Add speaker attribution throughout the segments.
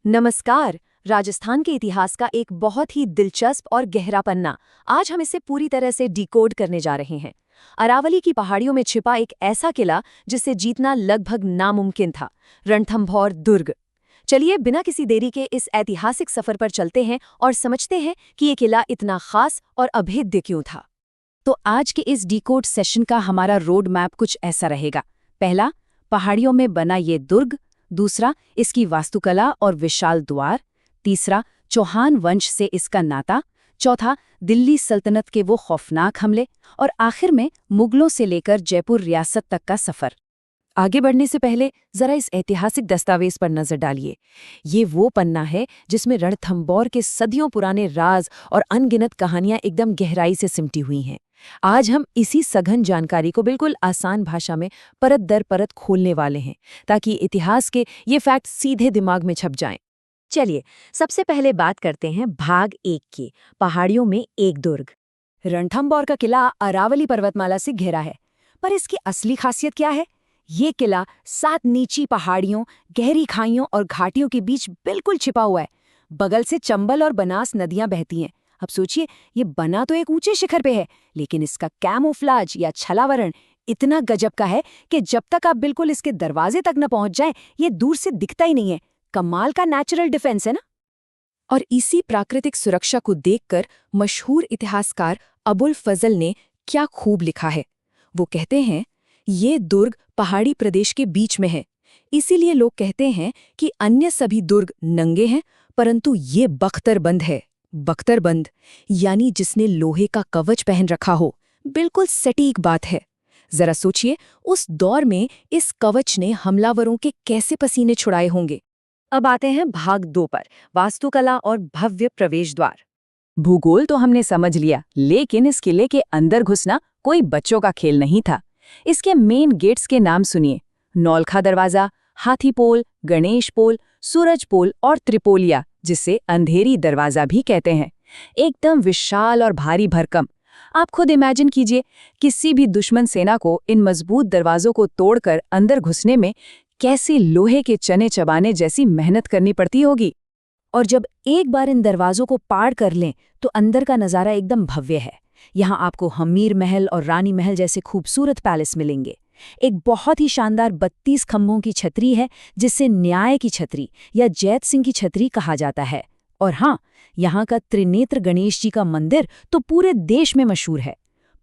Speaker 1: नमस्कार। राजस्थान के इतिहास का एक बहुत ही दिलचस्प और गहरा पन्ना आज हम इसे पूरी तरह से डिकोड करने जा रहे हैं। अरावली की पहाड़ियों में छिपा एक ऐसा किला जिसे जीतना लगभग नामुमकिन था, रणथंभौर दुर्ग। चलिए बिना किसी देरी के इस ऐतिहासिक सफर पर चलते हैं और समझते हैं कि ये किला इतना खास और अभेद्य क्यों था।
Speaker 2: तो आज के इस डिकोड सेशन का हमारा रोड मैप कुछ ऐसा रहेगा। पहला, पहाड़ियों में बना ये दुर्ग। दूसरा, इसकी वास्तुकला और विशाल द्वार। तीसरा, चौहान वंश से इसका नाता। चौथा, दिल्ली सल्तनत के वो खौफनाक हमले। और आखिर में मुगलों से लेकर जयपुर रियासत तक का सफर।
Speaker 1: आगे बढ़ने से पहले जरा इस ऐतिहासिक दस्तावेज पर नजर डालिए। ये वो पन्ना है जिसमें रणथंभौर के सदियों पुराने राज और अनगिनत कहानियां एकदम गहराई से सिमटी हुई हैं। आज हम इसी सघन जानकारी को बिल्कुल आसान भाषा में परत दर परत खोलने वाले हैं, ताकि इतिहास के ये फैक्ट सीधे दिमाग में छप जाएं। चलिए सबसे पहले बात करते हैं भाग 1 की, पहाड़ियों में एक दुर्ग। रणथंभौर का किला अरावली पर्वतमाला से घिरा है, पर इसकी असली खासियत क्या है? ये किला 7 नीची पहाड़ियों, गहरी खाइयों और घाटियों के बीच बिल्कुल छिपा हुआ है। बगल से चंबल और बनास नदियां बहती हैं। अब सोचिए, ये बना तो एक ऊंचे शिखर पे है, लेकिन इसका कैमोफ्लाज या छलावरण इतना गजब का है कि जब तक आप बिल्कुल इसके दरवाजे तक न पहुंच जाएं, ये दूर से दिखता ही नहीं है। कमाल का नेचुरल डिफेंस है ना। और इसी प्राकृतिक सुरक्षा को देखकर मशहूर इतिहासकार अबुल फजल ने क्या खूब लिखा है। वो कहते हैं, ये दुर्ग पहाड़ी प्रदेश के बीच में है, इसीलिए लोग कहते हैं कि अन्य सभी दुर्ग नंगे हैं, परंतु ये बख्तरबंद है। बख्तरबंद यानी जिसने लोहे का कवच पहन रखा हो। बिल्कुल सटीक बात है। जरा सोचिए, उस दौर में इस कवच ने हमलावरों के कैसे पसीने छुड़ाए होंगे। अब आते हैं भाग 2 पर, वास्तुकला और भव्य प्रवेश द्वार।
Speaker 2: भूगोल तो हमने समझ लिया, लेकिन इस किले के अंदर घुसना कोई बच्चों का खेल नहीं था। इसके मेन गेट्स के नाम सुनिए। नौलखा दरवाजा, हाथी पोल, गणेश पोल, सूरज पोल और त्रिपोलिया, जिसे अंधेरी दरवाजा भी कहते हैं। एकदम विशाल और भारी भरकम। आप खुद इमेजिन कीजिए, किसी भी दुश्मन सेना को इन मजबूत दरवाजों को तोड़कर अंदर घुसने में कैसी लोहे के चने चबाने जैसी मेहनत करनी पड़ती होगी।
Speaker 1: और जब एक बार इन दरवाजों को पार कर लें तो अंदर का नज़ारा एकदम भव्य है। यहाँ आपको हमीर महल और रानी महल जैसे खूबसूरत पैलेस मिलेंगे। एक बहुत ही शानदार 32 खंभों की छतरी है, जिसे न्याय की छतरी या जैत सिंह की छतरी कहा जाता है। और हाँ, यहाँ का त्रिनेत्र गणेश जी का मंदिर तो पूरे देश में मशहूर है।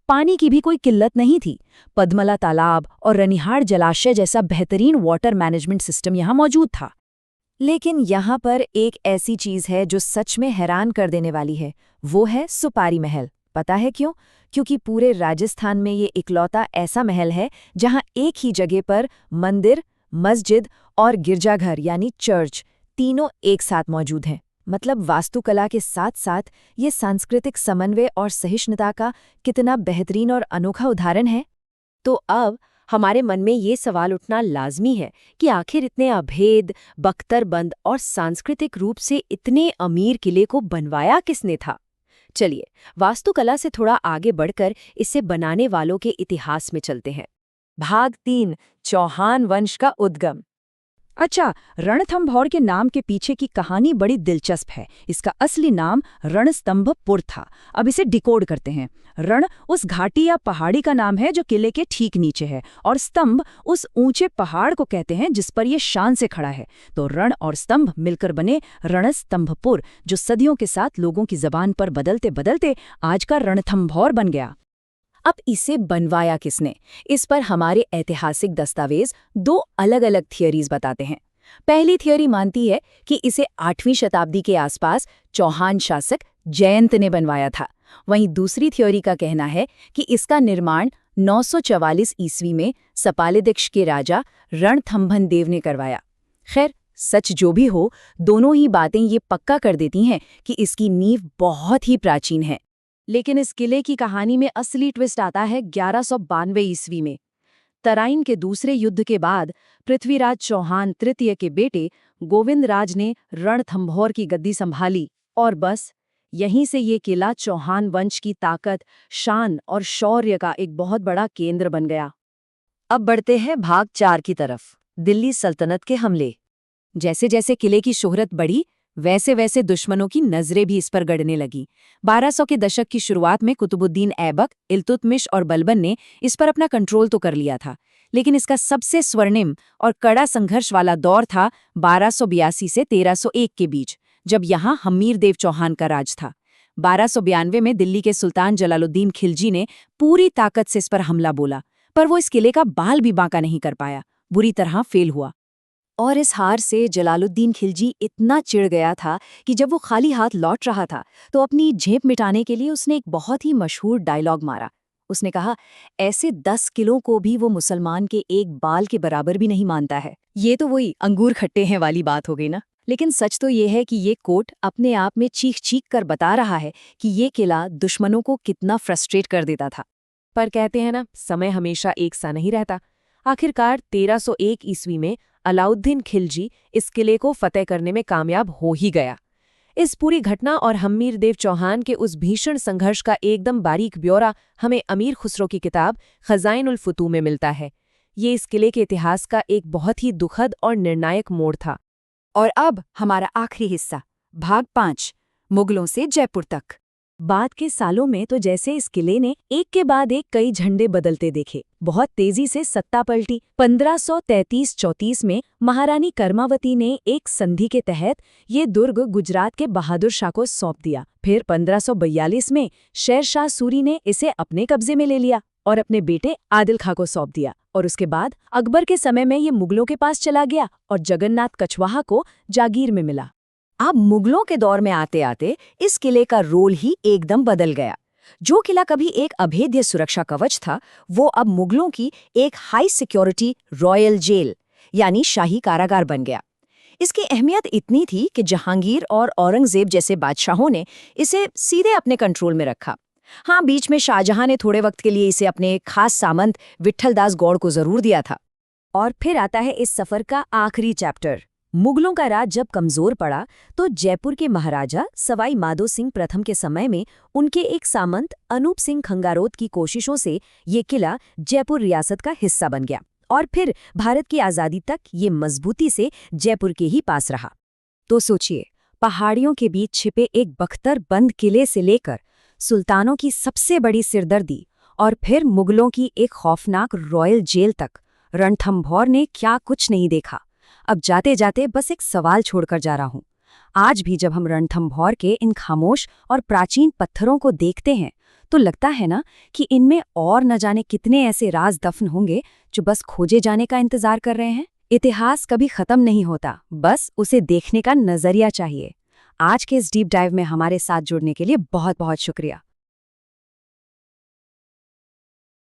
Speaker 1: पानी की भी कोई किल्लत नहीं थी। पद्मला तालाब और रनिहाड़ जलाशय जैसा बेहतरीन वाटर मैनेजमेंट सिस्टम यहाँ मौजूद था। लेकिन यहाँ पर एक ऐसी चीज़ है जो सच में हैरान कर देने वाली है। वो है सुपारी महल। पता है क्यों? क्योंकि पूरे राजस्थान में ये इकलौता ऐसा महल है जहाँ एक ही जगह पर मंदिर, मस्जिद और गिरजाघर यानी चर्च तीनों एक साथ मौजूद हैं। मतलब वास्तुकला के साथ साथ ये सांस्कृतिक समन्वय और सहिष्णुता का कितना बेहतरीन और अनोखा उदाहरण है। तो अब हमारे मन में ये सवाल उठना लाजमी है कि आखिर इतने अभेद, बख्तरबंद और सांस्कृतिक रूप से इतने अमीर किले को बनवाया किसने था। चलिए वास्तुकला से थोड़ा आगे बढ़कर इसे बनाने वालों के इतिहास में चलते हैं। भाग 3, चौहान वंश का उद्गम।
Speaker 2: अच्छा, रणथंभौर के नाम के पीछे की कहानी बड़ी दिलचस्प है। इसका असली नाम रणस्तंभपुर था। अब इसे डिकोड करते हैं। रण उस घाटी या पहाड़ी का नाम है जो किले के ठीक नीचे है, और स्तंभ उस ऊंचे पहाड़ को कहते हैं जिस पर यह शान से खड़ा है। तो रण और स्तंभ मिलकर बने रणस्तंभपुर, जो सदियों के साथ लोगों की जबान पर बदलते बदलते आज का रणथंभौर बन गया।
Speaker 1: अब इसे बनवाया किसने? इस पर हमारे ऐतिहासिक दस्तावेज 2 अलग-अलग थियरीज बताते हैं। पहली थियरी मानती है कि इसे 8वीं शताब्दी के आसपास चौहान शासक जयंत ने बनवाया था। वहीं दूसरी थियरी का कहना है कि इसका निर्माण 944 ईस्वी में सपालिदिक्ष के राजा रणथंभन देव ने करवाया। खैर, सच जो भी हो, दोनों ही बातें ये पक्का कर देती हैं कि इसकी नींव बहुत ही प्राचीन है। लेकिन इस किले की कहानी में असली ट्विस्ट आता है 1192 ईस्वी में। तराइन के दूसरे युद्ध के बाद पृथ्वीराज चौहान तृतीय के बेटे गोविंदराज ने रणथंभौर की गद्दी संभाली, और बस यहीं से ये किला चौहान वंश की ताकत, शान और शौर्य का एक बहुत बड़ा केंद्र बन गया। अब बढ़ते हैं भाग 4 की तरफ, दिल्ली सल्तनत के हमले। जैसे जैसे किले की शोहरत बढ़ी, वैसे वैसे दुश्मनों की नजरें भी इस पर गड़ने लगी। 1200 के दशक की शुरुआत में कुतुबुद्दीन ऐबक, इल्तुतमिश और बलबन ने इस पर अपना कंट्रोल तो कर लिया था, लेकिन इसका सबसे स्वर्णिम और कड़ा संघर्ष वाला दौर था 1282 से 1301 के बीच, जब यहाँ हम्मीर देव चौहान का राज था। 1292 में दिल्ली के सुल्तान जलालुद्दीन खिलजी ने पूरी ताकत से इस पर हमला बोला, पर वो इस किले का बाल भी बांका नहीं कर पाया, बुरी तरह फेल हुआ। और इस हार से जलालुद्दीन खिलजी इतना चिढ़ गया था कि जब वो खाली हाथ लौट रहा था तो अपनी झेप मिटाने के लिए उसने एक बहुत ही मशहूर डायलॉग मारा। उसने कहा, ऐसे 10 किलों को भी वो मुसलमान के एक बाल के बराबर भी नहीं मानता है। ये तो वही अंगूर खट्टे हैं वाली बात हो गई ना। लेकिन सच तो ये है कि ये कोट अपने आप में चीख चीख कर बता रहा है कि ये किला दुश्मनों को कितना फ्रस्ट्रेट कर देता था।
Speaker 2: पर कहते हैं ना, समय हमेशा एक सा नहीं रहता। आखिरकार 1301 ईस्वी में अलाउद्दीन खिलजी इस किले को फतेह करने में कामयाब हो ही गया। इस पूरी घटना और हम्मीर देव चौहान के उस भीषण संघर्ष का एकदम बारीक ब्यौरा हमें अमीर खुसरो की किताब खज़ाइनुल फुतूह में मिलता है। ये इस किले के इतिहास का एक बहुत ही दुखद और निर्णायक मोड़ था।
Speaker 1: और अब हमारा आखिरी हिस्सा, भाग 5, मुगलों से जयपुर तक।
Speaker 2: बाद के सालों में तो जैसे इस किले ने एक के बाद एक कई झंडे बदलते देखे, बहुत तेजी से सत्ता पलटी। 1533-34 में महारानी कर्मावती ने एक संधि के तहत ये दुर्ग गुजरात के बहादुर शाह को सौंप दिया। फिर 1542 में शेर शाह सूरी ने इसे अपने कब्जे में ले लिया और अपने बेटे आदिल खां को सौंप दिया। और उसके बाद अकबर के समय में ये मुगलों के पास चला गया और जगन्नाथ कछवाहा को जागीर में मिला।
Speaker 1: अब मुगलों के दौर में आते आते इस किले का रोल ही एकदम बदल गया। जो किला कभी एक अभेद्य सुरक्षा कवच था, वो अब मुगलों की एक हाई सिक्योरिटी रॉयल जेल यानी शाही कारागार बन गया। इसकी अहमियत इतनी थी कि जहांगीर और औरंगजेब जैसे बादशाहों ने इसे सीधे अपने कंट्रोल में रखा। हाँ, बीच में शाहजहां ने थोड़े वक्त के लिए इसे अपने खास सामंत विट्ठलदास गौड़ को जरूर दिया था।
Speaker 2: और फिर आता है इस सफर का आखिरी चैप्टर। मुगलों का राज जब कमजोर पड़ा तो जयपुर के महाराजा सवाई माधो सिंह प्रथम के समय में उनके एक सामंत अनूप सिंह खंगारोत की कोशिशों से ये किला जयपुर रियासत का हिस्सा बन गया और फिर भारत की आज़ादी तक ये मजबूती से जयपुर के ही पास रहा।
Speaker 1: तो सोचिए, पहाड़ियों के बीच छिपे एक बख्तर बंद किले से लेकर सुल्तानों की सबसे बड़ी सिरदर्दी और फिर मुगलों की एक खौफनाक रॉयल जेल तक, रणथंभौर ने क्या कुछ नहीं देखा। अब जाते जाते बस एक सवाल छोड़कर जा रहा हूं। आज भी जब हम रणथंभौर के इन खामोश और प्राचीन पत्थरों को देखते हैं तो लगता है ना कि इनमें और न जाने कितने ऐसे राज दफन होंगे जो बस खोजे जाने का इंतजार कर रहे हैं। इतिहास कभी खत्म नहीं होता, बस उसे देखने का नजरिया चाहिए। आज के इस डीप डाइव में हमारे साथ जुड़ने के लिए बहुत बहुत शुक्रिया।